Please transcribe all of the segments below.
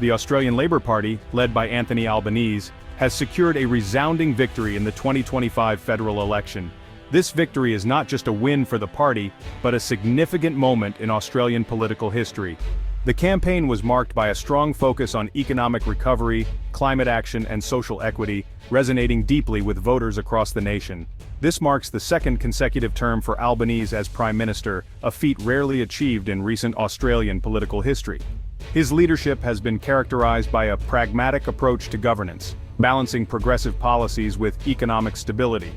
The Australian Labor Party, led by Anthony Albanese, has secured a resounding victory in the 2025 federal election. This victory is not just a win for the party, but a significant moment in Australian political history. The campaign was marked by a strong focus on economic recovery, climate action, and social equity, resonating deeply with voters across the nation. This marks the second consecutive term for Albanese as Prime Minister, a feat rarely achieved in recent Australian political history. His leadership has been characterized by a pragmatic approach to governance, balancing progressive policies with economic stability.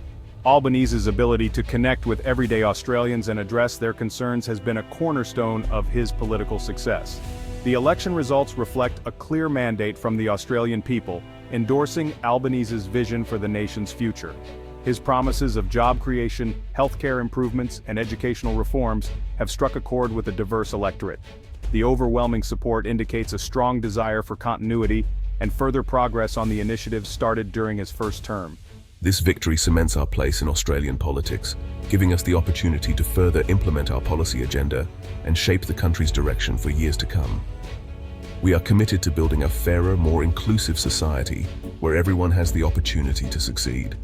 Albanese's ability to connect with everyday Australians and address their concerns has been a cornerstone of his political success. The election results reflect a clear mandate from the Australian people, endorsing Albanese's vision for the nation's future. His promises of job creation, healthcare improvements, and educational reforms have struck a chord with a diverse electorate. The overwhelming support indicates a strong desire for continuity and further progress on the initiatives started during his first term. This victory cements our place in Australian politics, giving us the opportunity to further implement our policy agenda and shape the country's direction for years to come. We are committed to building a fairer, more inclusive society where everyone has the opportunity to succeed.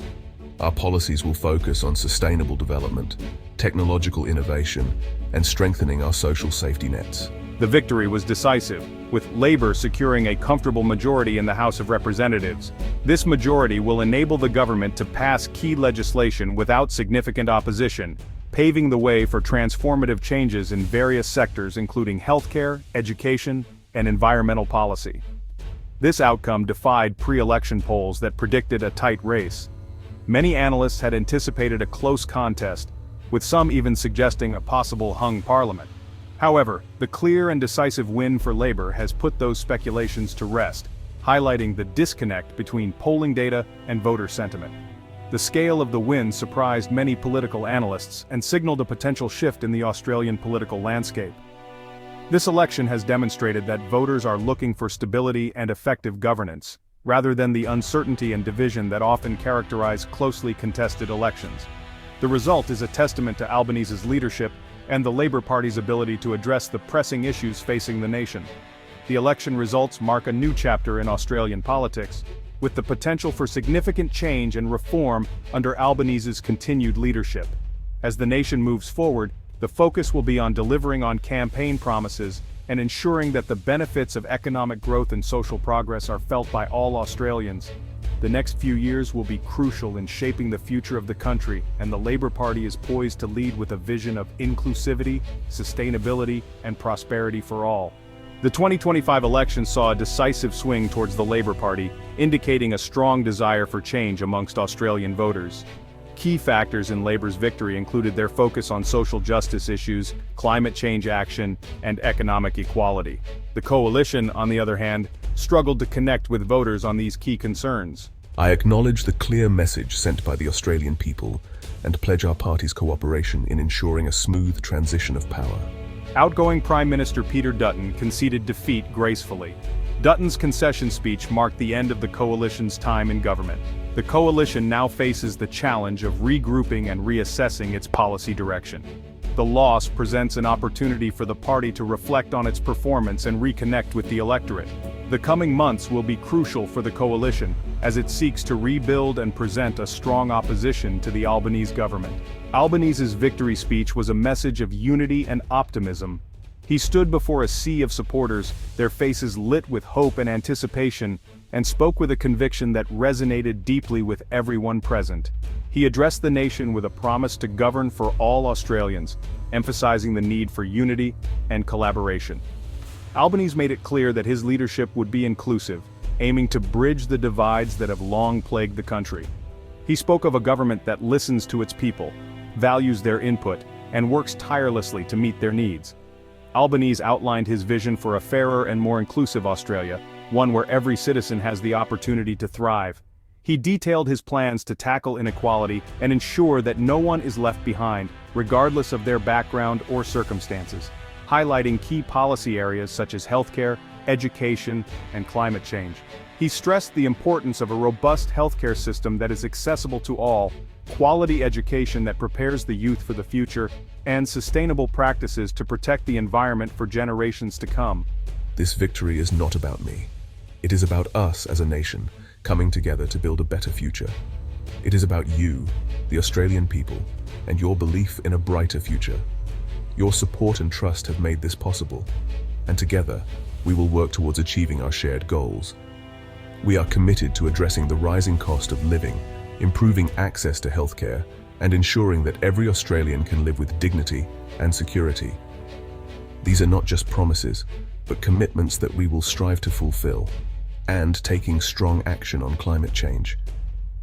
Our policies will focus on sustainable development, technological innovation, and strengthening our social safety nets. The victory was decisive, with Labor securing a comfortable majority in the House of Representatives. This majority will enable the government to pass key legislation without significant opposition, paving the way for transformative changes in various sectors including healthcare, education, and environmental policy. This outcome defied pre-election polls that predicted a tight race. Many analysts had anticipated a close contest, with some even suggesting a possible hung parliament. However, the clear and decisive win for Labor has put those speculations to rest, highlighting the disconnect between polling data and voter sentiment. The scale of the win surprised many political analysts and signaled a potential shift in the Australian political landscape. This election has demonstrated that voters are looking for stability and effective governance, rather than the uncertainty and division that often characterize closely contested elections. The result is a testament to Albanese's leadership and the Labor Party's ability to address the pressing issues facing the nation. The election results mark a new chapter in Australian politics, with the potential for significant change and reform under Albanese's continued leadership. As the nation moves forward, the focus will be on delivering on campaign promises and ensuring that the benefits of economic growth and social progress are felt by all Australians. The next few years will be crucial in shaping the future of the country, and the Labor Party is poised to lead with a vision of inclusivity, sustainability, and prosperity for all. The 2025 election saw a decisive swing towards the Labor Party, indicating a strong desire for change amongst Australian voters. Key factors in Labor's victory included their focus on social justice issues, climate change action, and economic equality. The coalition, on the other hand, struggled to connect with voters on these key concerns. I acknowledge the clear message sent by the Australian people and pledge our party's cooperation in ensuring a smooth transition of power. Outgoing Prime Minister Peter Dutton conceded defeat gracefully. Dutton's concession speech marked the end of the coalition's time in government. The coalition now faces the challenge of regrouping and reassessing its policy direction. The loss presents an opportunity for the party to reflect on its performance and reconnect with the electorate. The coming months will be crucial for the coalition, as it seeks to rebuild and present a strong opposition to the Albanese government. Albanese's victory speech was a message of unity and optimism. He stood before a sea of supporters, their faces lit with hope and anticipation, and spoke with a conviction that resonated deeply with everyone present. He addressed the nation with a promise to govern for all Australians, emphasizing the need for unity and collaboration. Albanese made it clear that his leadership would be inclusive, aiming to bridge the divides that have long plagued the country. He spoke of a government that listens to its people, values their input, and works tirelessly to meet their needs. Albanese outlined his vision for a fairer and more inclusive Australia, one where every citizen has the opportunity to thrive. He detailed his plans to tackle inequality and ensure that no one is left behind, regardless of their background or circumstances, highlighting key policy areas such as healthcare, education, and climate change. He stressed the importance of a robust healthcare system that is accessible to all, quality education that prepares the youth for the future, and sustainable practices to protect the environment for generations to come. This victory is not about me. It is about us as a nation coming together to build a better future. It is about you, the Australian people, and your belief in a brighter future. Your support and trust have made this possible, and together, we will work towards achieving our shared goals. We are committed to addressing the rising cost of living, improving access to healthcare, and ensuring that every Australian can live with dignity and security. These are not just promises, but commitments that we will strive to fulfill, and taking strong action on climate change.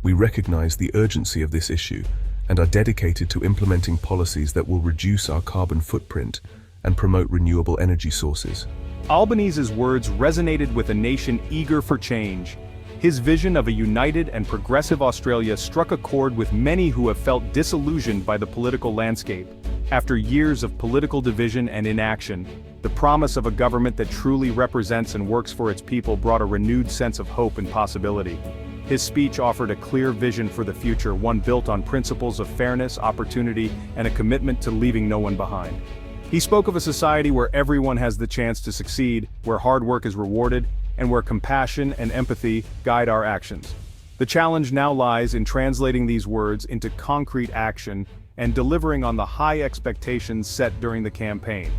We recognize the urgency of this issue and are dedicated to implementing policies that will reduce our carbon footprint and promote renewable energy sources. Albanese's words resonated with a nation eager for change. His vision of a united and progressive Australia struck a chord with many who have felt disillusioned by the political landscape. After years of political division and inaction, the promise of a government that truly represents and works for its people brought a renewed sense of hope and possibility. His speech offered a clear vision for the future, one built on principles of fairness, opportunity, and a commitment to leaving no one behind. He spoke of a society where everyone has the chance to succeed, where hard work is rewarded, and where compassion and empathy guide our actions. The challenge now lies in translating these words into concrete action and delivering on the high expectations set during the campaign.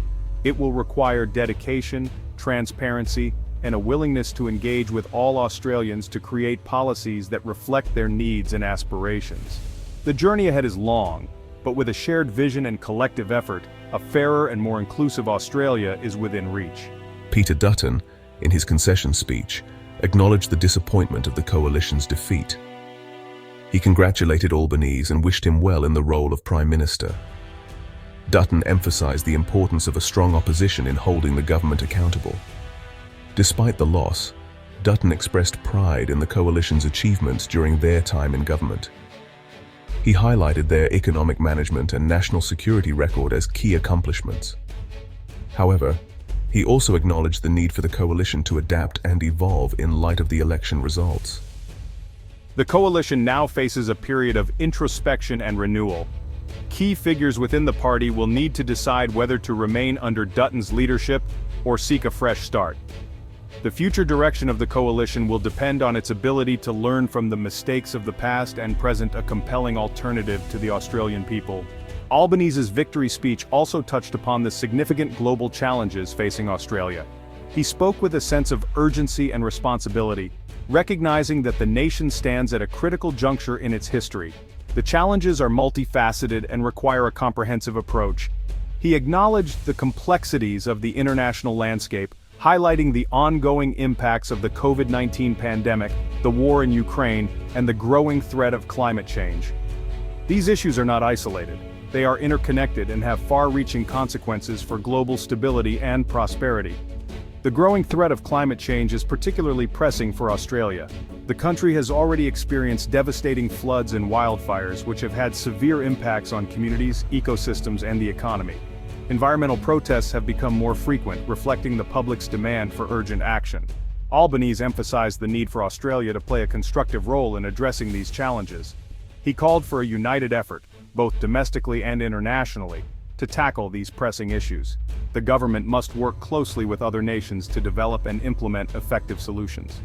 It will require dedication, transparency, and a willingness to engage with all Australians to create policies that reflect their needs and aspirations. The journey ahead is long, but with a shared vision and collective effort, a fairer and more inclusive Australia is within reach. Peter Dutton, in his concession speech, acknowledged the disappointment of the coalition's defeat. He congratulated Albanese and wished him well in the role of Prime Minister. Dutton emphasized the importance of a strong opposition in holding the government accountable. Despite the loss, Dutton expressed pride in the coalition's achievements during their time in government. He highlighted their economic management and national security record as key accomplishments. However, he also acknowledged the need for the coalition to adapt and evolve in light of the election results. The coalition now faces a period of introspection and renewal. Key figures within the party will need to decide whether to remain under Dutton's leadership or seek a fresh start. The future direction of the coalition will depend on its ability to learn from the mistakes of the past and present a compelling alternative to the Australian people. Albanese's victory speech also touched upon the significant global challenges facing Australia. He spoke with a sense of urgency and responsibility, recognizing that the nation stands at a critical juncture in its history. The challenges are multifaceted and require a comprehensive approach. He acknowledged the complexities of the international landscape, highlighting the ongoing impacts of the COVID-19 pandemic, the war in Ukraine, and the growing threat of climate change. These issues are not isolated. They are interconnected and have far-reaching consequences for global stability and prosperity. The growing threat of climate change is particularly pressing for Australia. The country has already experienced devastating floods and wildfires which have had severe impacts on communities, ecosystems, and the economy. Environmental protests have become more frequent, reflecting the public's demand for urgent action. Albanese emphasized the need for Australia to play a constructive role in addressing these challenges. He called for a united effort, both domestically and internationally, to tackle these pressing issues. The government must work closely with other nations to develop and implement effective solutions.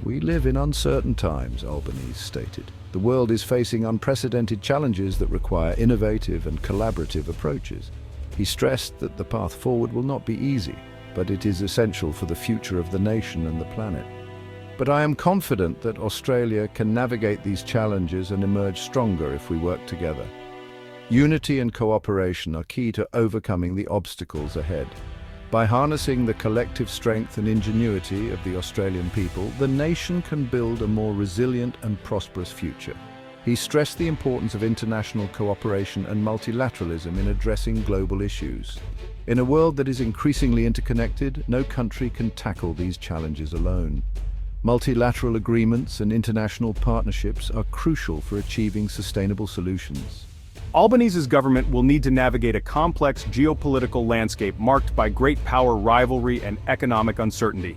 We live in uncertain times, Albanese stated. The world is facing unprecedented challenges that require innovative and collaborative approaches. He stressed that the path forward will not be easy, but it is essential for the future of the nation and the planet. But I am confident that Australia can navigate these challenges and emerge stronger if we work together. Unity and cooperation are key to overcoming the obstacles ahead. By harnessing the collective strength and ingenuity of the Australian people, the nation can build a more resilient and prosperous future. He stressed the importance of international cooperation and multilateralism in addressing global issues. In a world that is increasingly interconnected, no country can tackle these challenges alone. Multilateral agreements and international partnerships are crucial for achieving sustainable solutions. Albanese's government will need to navigate a complex geopolitical landscape marked by great power rivalry and economic uncertainty.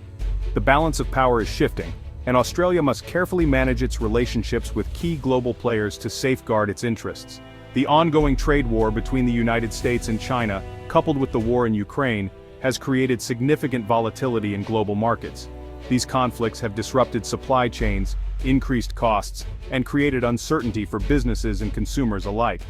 The balance of power is shifting, and Australia must carefully manage its relationships with key global players to safeguard its interests. The ongoing trade war between the United States and China, coupled with the war in Ukraine, has created significant volatility in global markets. These conflicts have disrupted supply chains, increased costs, and created uncertainty for businesses and consumers alike.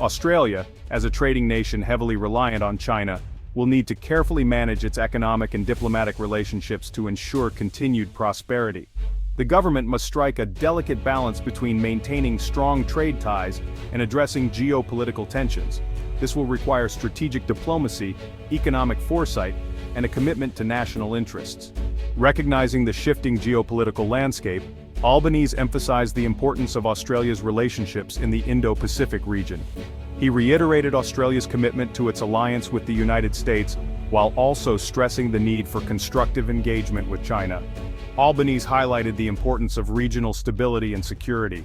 Australia, as a trading nation heavily reliant on China, will need to carefully manage its economic and diplomatic relationships to ensure continued prosperity. The government must strike a delicate balance between maintaining strong trade ties and addressing geopolitical tensions. This will require strategic diplomacy, economic foresight, and a commitment to national interests. Recognizing the shifting geopolitical landscape, Albanese emphasized the importance of Australia's relationships in the Indo-Pacific region. He reiterated Australia's commitment to its alliance with the United States, while also stressing the need for constructive engagement with China. Albanese highlighted the importance of regional stability and security.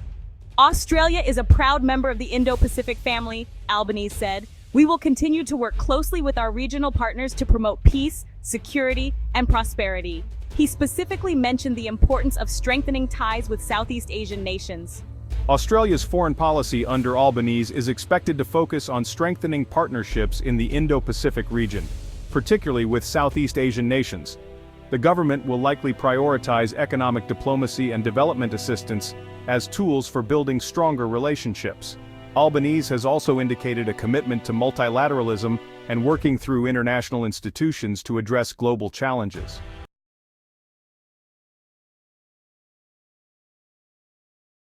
Australia is a proud member of the Indo-Pacific family, Albanese said. We will continue to work closely with our regional partners to promote peace, security, and prosperity. He specifically mentioned the importance of strengthening ties with Southeast Asian nations. Australia's foreign policy under Albanese is expected to focus on strengthening partnerships in the Indo-Pacific region, particularly with Southeast Asian nations. The government will likely prioritize economic diplomacy and development assistance as tools for building stronger relationships. Albanese has also indicated a commitment to multilateralism and working through international institutions to address global challenges.